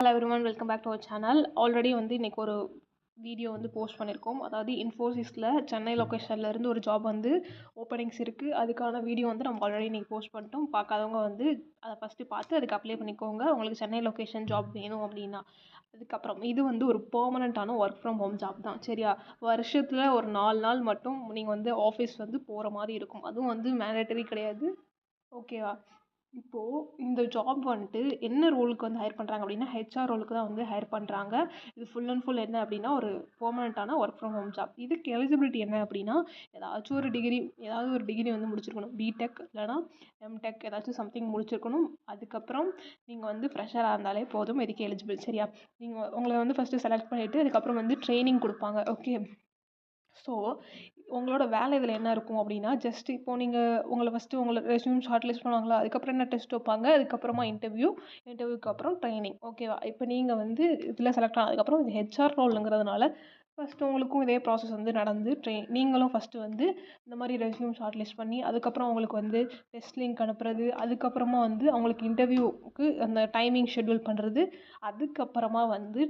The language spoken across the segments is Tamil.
Hello everyone, welcome back to our channel. Already இன்றைக்கி ஒரு வீடியோ போஸ்ட் பண்ணியிருக்கோம். அதாவது இன்ஃபோசிஸில் சென்னை லொக்கேஷன்லேருந்து ஒரு ஜாப் ஓப்பனிங்ஸ் இருக்குது. அதுக்கான வீடியோ நம்ம ஆல்ரெடி இன்றைக்கி போஸ்ட் பண்ணிட்டோம். பார்க்காதவங்க அதை ஃபஸ்ட்டு பார்த்து அதுக்கு அப்ளை பண்ணிக்கோங்க. உங்களுக்கு சென்னை லொக்கேஷன் ஜாப் வேணும் அப்படின்னா. அதுக்கப்புறம் இது ஒரு பெர்மனண்ட்டான ஒர்க் ஃப்ரம் ஹோம் ஜாப் தான். சரியா? வருஷத்தில் ஒரு 4 நாள் மட்டும் நீங்கள் ஆஃபீஸ் போகிற மாதிரி இருக்கும். அதுவும் மேண்டேட்டரி கிடையாது. ஓகேவா? இப்போது இந்த ஜாப் என்ன ரோலுக்கு ஹையர் பண்ணுறாங்க அப்படின்னா, ஹெச்ஆர் ரோலுக்கு தான் ஹையர் பண்ணுறாங்க. இது ஃபுல் அண்ட் ஃபுல் என்ன அப்படின்னா ஒரு பெர்மனண்ட்டான ஒர்க் ஃப்ரம் ஹோம் ஜாப். இதுக்கு எலிஜிபிலிட்டி என்ன அப்படின்னா, ஏதாச்சும் ஒரு டிகிரி முடிச்சிருக்கணும். பிடெக் இல்லைனா எம்டெக் ஏதாச்சும் சம்திங் முடிச்சிருக்கணும். அதுக்கப்புறம் நீங்கள் ஃப்ரெஷராக இருந்தாலே போதும். இதுக்கு எலிஜிபிள். சரியா? நீங்கள் உங்களை ஃபஸ்ட்டு செலக்ட் பண்ணிவிட்டு அதுக்கப்புறம் ட்ரைனிங் கொடுப்பாங்க. ஓகே. ஸோ உங்களோட வேலை இதில் என்ன இருக்கும் அப்படின்னா, ஜஸ்ட் இப்போது உங்களை ஃபஸ்ட்டு உங்களை ரெஸ்யூம் ஷார்ட் லிஸ்ட் பண்ணுவாங்களா, அதுக்கப்புறம் என்ன டெஸ்ட் வைப்பாங்க, அதுக்கப்புறமா இன்டர்வியூக்கு அப்புறம் ட்ரைனிங். ஓகேவா? இப்போ நீங்கள் இதில் செலக்ட் ஆனதுக்கப்புறம் இது ஹெச்ஆர் ரோலுங்கிறதுனால ஃபஸ்ட்டு உங்களுக்கும் இதே ப்ராசஸ் நடந்து நீங்களும் ஃபஸ்ட்டு இந்த மாதிரி ரெஸ்யூம் ஷார்ட் லிஸ்ட் பண்ணி அதுக்கப்புறம் அவங்களுக்கு டெஸ்ட் லிங்க் அனுப்புறது, அதுக்கப்புறமா அவங்களுக்கு இன்டர்வியூக்கு அந்த டைமிங் ஷெட்யூல் பண்ணுறது, அதுக்கப்புறமா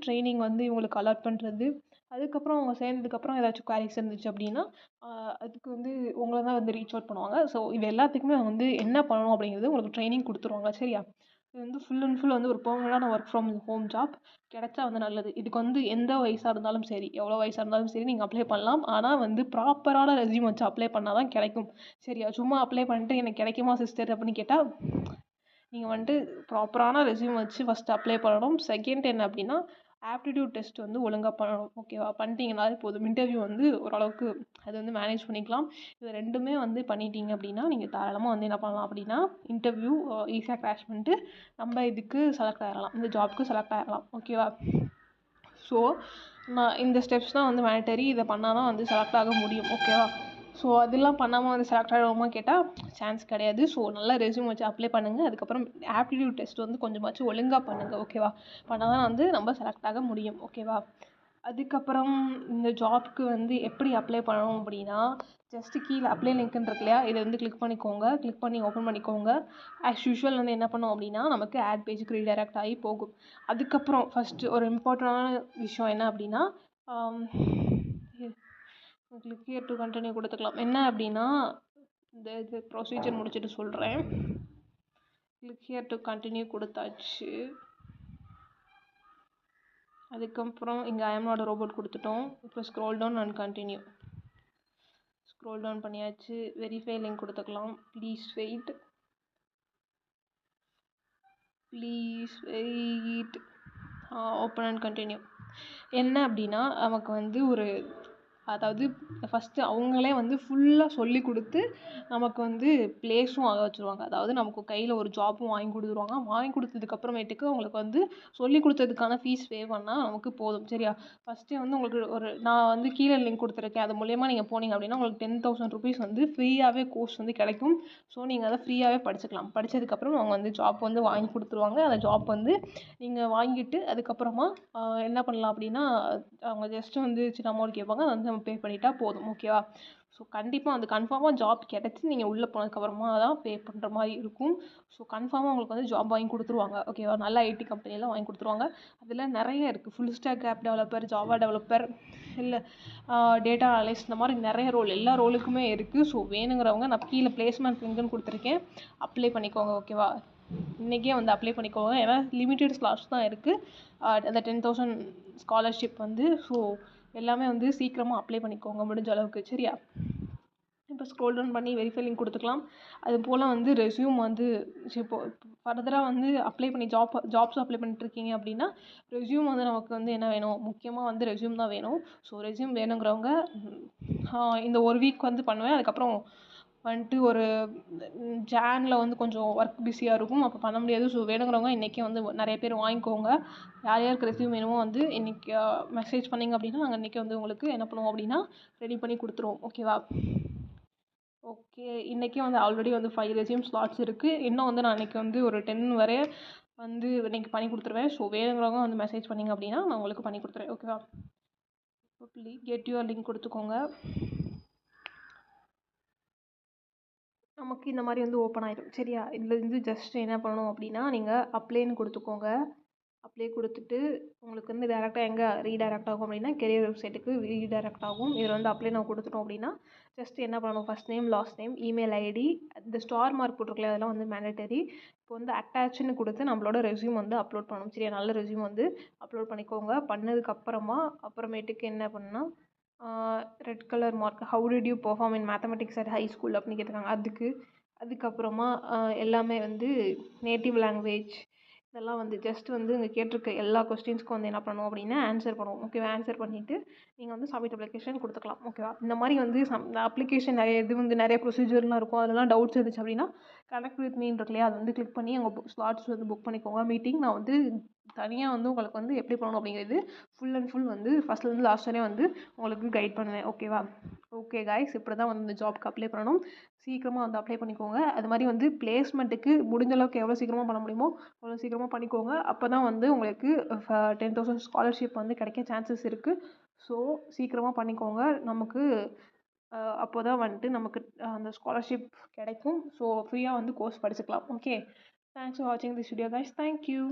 ட்ரைனிங் இவங்களுக்கு அலாட் பண்ணுறது, அதுக்கப்புறம் அவங்க சேர்ந்ததுக்கப்புறம் ஏதாச்சும் குவாரிஸ் இருந்துச்சு அப்படின்னா அதுக்கு உங்களை தான் ரீச் அவுட் பண்ணுவாங்க. ஸோ இது எல்லாத்துக்குமே என்ன பண்ணணும் அப்படிங்கிறது உங்களுக்கு ட்ரைனிங் கொடுத்துருவாங்க. சரியா? இது ஃபுல் அண்ட் ஃபுல் ஒரு பெர்மனண்டான ஒர்க் ஃப்ரம் ஹோம் ஜாப். கிடைச்சா நல்லது. இதுக்கு எந்த வயசாக இருந்தாலும் சரி, எவ்வளோ வயசாக இருந்தாலும் சரி நீங்கள் அப்ளை பண்ணலாம். ஆனால் ப்ராப்பரான ரெஸ்யூம் வச்சு அப்ளை பண்ணால் தான் கிடைக்கும். சரியா? சும்மா அப்ளை பண்ணிட்டு எனக்கு கிடைக்குமா சிஸ்டர் அப்படின்னு கேட்டால், நீங்கள் ப்ராப்பரான ரெஸ்யூம் வச்சு ஃபஸ்ட்டு அப்ளை பண்ணணும். செகண்ட் என்ன அப்படின்னா, ஆப்டிடியூட் டெஸ்ட் ஒழுங்காக பண்ணணும். ஓகேவா? பண்ணிட்டீங்கனாலே போதும். இன்டர்வியூ ஓரளவுக்கு அது மேனேஜ் பண்ணிக்கலாம். இது ரெண்டுமே பண்ணிட்டீங்க அப்படின்னா நீங்கள் தாராளமாக என்ன பண்ணலாம் அப்படின்னா, இன்டர்வியூ ஈஸியாக க்ராஷ் பண்ணிட்டு நம்ம இதுக்கு செலக்ட் ஆகிடலாம். இந்த ஜாப்க்கு செலக்ட் ஆகிடலாம். ஓகேவா? ஸோ நான் இந்த ஸ்டெப்ஸ் தான் மேண்டட்டரி. இதை பண்ணால் தான் செலக்ட் ஆக முடியும். ஓகேவா? ஸோ அதெல்லாம் பண்ணாமல் செலக்ட் ஆகிடுவோமா கேட்டால் சான்ஸ் கிடையாது. ஸோ நல்லா ரெஸ்யூம் வச்சு அப்ளை பண்ணுங்கள். அதுக்கப்புறம் ஆப்டிடியூட் டெஸ்ட் கொஞ்சமாச்சும் ஒழுங்காக பண்ணுங்கள். ஓகேவா? பண்ணால் தான் நம்ம செலக்ட் ஆக முடியும். ஓகேவா? அதுக்கப்புறம் இந்த ஜாப்க்கு எப்படி அப்ளை பண்ணணும் அப்படின்னா, ஜஸ்ட்டு கீழே அப்ளை லிங்க்னு இருக்கு இல்லையா, இதை கிளிக் பண்ணிக்கோங்க. கிளிக் பண்ணி ஓப்பன் பண்ணிக்கோங்க. ஆஸ் யூஷுவல் என்ன பண்ணோம் அப்படின்னா, நமக்கு ஆட் பேஜுக்கு ரீடைரக்ட் ஆகி போகும். அதுக்கப்புறம் ஃபஸ்ட்டு ஒரு இம்பார்ட்டண்டான விஷயம் என்ன அப்படின்னா, கிளிக் ஹியர் டு கண்டினியூ கொடுத்துக்கலாம். என்ன அப்படின்னா, இது ப்ரொசீஜர் முடிச்சுட்டு சொல்கிறேன். கிளிக் ஹியர் டு கண்டினியூ கொடுத்தாச்சு. அதுக்கப்புறம் இங்கே ஐ எம் நாட் ரோபோட் கொடுத்துட்டோம். இப்போ scroll down and continue. Scroll down பண்ணியாச்சு. வெரிஃபை லிங்க் கொடுத்துக்கலாம். Please wait. Open and continue. என்ன அப்படின்னா, நமக்கு ஒரு அதாவது ஃபஸ்ட்டு அவங்களே ஃபுல்லாக சொல்லி கொடுத்து நமக்கு ப்ளேஸும் ஆக வச்சுருவாங்க. அதாவது நமக்கு கையில் ஒரு ஜாப்பும் வாங்கி கொடுத்துருவாங்க. வாங்கி கொடுத்ததுக்கப்புறமேட்டுக்கு உங்களுக்கு சொல்லி கொடுத்ததுக்கான ஃபீஸ் பே பண்ணால் நமக்கு போதும். சரியா? ஃபஸ்ட்டே உங்களுக்கு நான் கீழே லிங்க் கொடுத்துருக்கேன். அது மூலயமா நீங்கள் போனீங்க அப்படின்னா உங்களுக்கு 10,000 ருபீஸ் ஃப்ரீயாகவே கோர்ஸ் கிடைக்கும். ஸோ நீங்கள் அதை ஃப்ரீயாகவே படிச்சுக்கலாம். படித்ததுக்கப்புறம் அவங்க ஜாப் வாங்கி கொடுத்துருவாங்க. அந்த ஜாப் நீங்கள் வாங்கிட்டு அதுக்கப்புறமா என்ன பண்ணலாம் அப்படின்னா, அவங்க ஜஸ்ட்டு சின்ன அமௌண்ட் கேட்பாங்க. அதை நம்ம பே பண்ணிட்டா போதும். ஓகேவா? ஸோ கண்டிப்பாக கன்ஃபார்மாக ஜாப் கிடச்சி நீங்கள் உள்ளே போனதுக்கப்புறமா தான் பே பண்ணுற மாதிரி இருக்கும். ஸோ கன்ஃபார்மாக உங்களுக்கு ஜாப் வாங்கி கொடுத்துருவாங்க. ஓகேவா? நல்ல ஐடி கம்பெனியெல்லாம் வாங்கி கொடுத்துருவாங்க. அதில் நிறைய இருக்குது. Full stack app developer, Java developer, இல்லை டேட்டா அனலிஸ்ட், இந்த மாதிரி நிறைய ரோல், எல்லா ரோலுக்குமே இருக்குது. ஸோ வேணுங்கிறவங்க நான் கீழே ப்ளேஸ்மெண்ட் லிங்க்னு கொடுத்துருக்கேன். அப்ளை பண்ணிக்கோங்க. ஓகேவா? இன்றைக்கே அப்ளை பண்ணிக்கோங்க. ஏன்னா லிமிட்டட் ஸ்லாட்ஸ் தான் இருக்குது. அந்த 10,000 ஸ்காலர்ஷிப் ஸோ எல்லாமே சீக்கிரமாக அப்ளை பண்ணிக்கோங்க முடிஞ்ச அளவுக்கு. சரியா? இப்போ ஸ்க்ரோல் டவுன் பண்ணி வெரிஃபை லிங்க் கொடுத்துக்கலாம். அது போல் ரெஸ்யூம் இப்போ ஃபர்தராக அப்ளை பண்ணி ஜாப்ஸ் அப்ளை பண்ணிட்டுருக்கீங்க அப்படின்னா, ரெஸ்யூம் நமக்கு என்ன வேணும், முக்கியமாக ரெஸ்யூம் தான் வேணும். ஸோ ரெஸ்யூம் வேணுங்கிறவங்க இந்த ஒரு வீக் பண்ணுவேன். அதுக்கப்புறம் ஒரு ஜானில் கொஞ்சம் ஒர்க் பிஸியாக இருக்கும். அப்போ பண்ண முடியாது. ஸோ வேணுங்கிறவங்க இன்றைக்கே நிறைய பேர் வாங்கிக்கோங்க. யார் யாருக்கு ரெஸ்யூம் வேணுமோ இன்றைக்கி மெசேஜ் பண்ணிங்க அப்படின்னா நாங்கள் இன்றைக்கி உங்களுக்கு என்ன பண்ணுவோம் அப்படின்னா ரெடி பண்ணி கொடுத்துருவோம். ஓகேவா? ஓகே. இன்றைக்கி ஆல்ரெடி 5 ரெஸ்யூம் ஸ்லாட்ஸ் இருக்குது. இன்னும் நான் இன்றைக்கி ஒரு 10 வரை இன்றைக்கி பண்ணி கொடுத்துருவேன். ஸோ வேணுங்கிறவங்க மெசேஜ் பண்ணிங்க அப்படின்னா நான் உங்களுக்கு பண்ணி கொடுத்துருவேன். ஓகேவா? கெட் யுவர் லிங்க் கொடுத்துக்கோங்க. நமக்கு இந்த மாதிரி ஓப்பன் ஆகிடும். சரியா? இதில் ஜஸ்ட் என்ன பண்ணணும் அப்படின்னா, நீங்கள் அப்ளைன்னு கொடுத்துக்கோங்க. அப்ளை கொடுத்துட்டு உங்களுக்கு வந்து டேரெக்டாக எங்கே ரீடைரக்ட் ஆகும் அப்படின்னா கெரியர் வெப்சைட்டுக்கு ரீடைரக்ட் ஆகும். இதில் வந்து அப்ளை நம்ம கொடுத்துட்டோம் அப்படின்னா ஜஸ்ட் என்ன பண்ணணும், first name, last name, email ID, இந்த ஸ்டார் மார்க் போட்டிருக்கல அதெல்லாம் வந்து மேண்டட்டரி. இப்போ வந்து அட்டாச்னு கொடுத்து நம்மளோட ரெஸ்யூம் வந்து அப்லோட் பண்ணணும். சரியா, நல்ல ரெஸ்யூம் வந்து அப்லோட் பண்ணிக்கோங்க. அப்புறமேட்டுக்கு என்ன பண்ணால் red colour mark, how did you perform in mathematics at high school அப்படின்னு கேட்டிருக்காங்க. அதுக்கப்புறமா எல்லாமே வந்து நேட்டிவ் லாங்குவேஜ் இதெல்லாம் வந்து ஜஸ்ட் வந்து இங்கே கேட்டிருக்க எல்லா கொஸ்டின்ஸ்க்கும் வந்து என்ன பண்ணணும் அப்படின்னா ஆன்சர் பண்ணுவோம். ஓகேவா, ஆன்சர் பண்ணிவிட்டு நீங்கள் வந்து சப்மிட் அப்ளிகேஷன் கொடுத்துக்கலாம். ஓகேவா, இந்த மாதிரி வந்து அப்ளிகேஷன் நிறைய ப்ரொசீஜர்லாம் இருக்கும். அதெல்லாம் டவுட்ஸ் இருந்துச்சு அப்படின்னா கனெக்ட் வித் மீன் இருக்கு இல்லையா, அது வந்து கிளிக் பண்ணி அங்கே ஸ்லாட்ஸ் வந்து புக் பண்ணிக்கோங்க. மீட்டிங் நான் வந்து தனியாக வந்து உங்களுக்கு வந்து எப்படி பண்ணணும் அப்படிங்கிறது ஃபுல் அண்ட் ஃபுல் வந்து ஃபஸ்ட்லேருந்து லாஸ்ட் வரையும் வந்து உங்களுக்கு கைட் பண்ணுவேன். ஓகேவா, ஓகே காய்ஸ், இப்படி தான் வந்து இந்த ஜாப்க்கு அப்ளை பண்ணணும். சீக்கிரமாக வந்து அப்ளை பண்ணிக்கோங்க. அது மாதிரி வந்து பிளேஸ்மெண்ட்டுக்கு முடிஞ்ச அளவுக்கு எவ்வளோ சீக்கிரமாக பண்ண முடியுமோ அவ்வளோ சீக்கிரமாக பண்ணிக்கோங்க. அப்போ தான் வந்து உங்களுக்கு 10,000 ஸ்காலர்ஷிப் வந்து கிடைக்க சான்சஸ் இருக்குது. ஸோ சீக்கிரமாக பண்ணிக்கோங்க. நமக்கு அப்போ தான் வந்துட்டு நமக்கு அந்த ஸ்காலர்ஷிப் கிடைக்கும். ஸோ ஃப்ரீயாக வந்து கோர்ஸ் படிச்சுக்கலாம். ஓகே, தேங்க்ஸ் ஃபார் வாட்சிங் திஸ் வீடியோ கைஸ். தேங்க்யூ.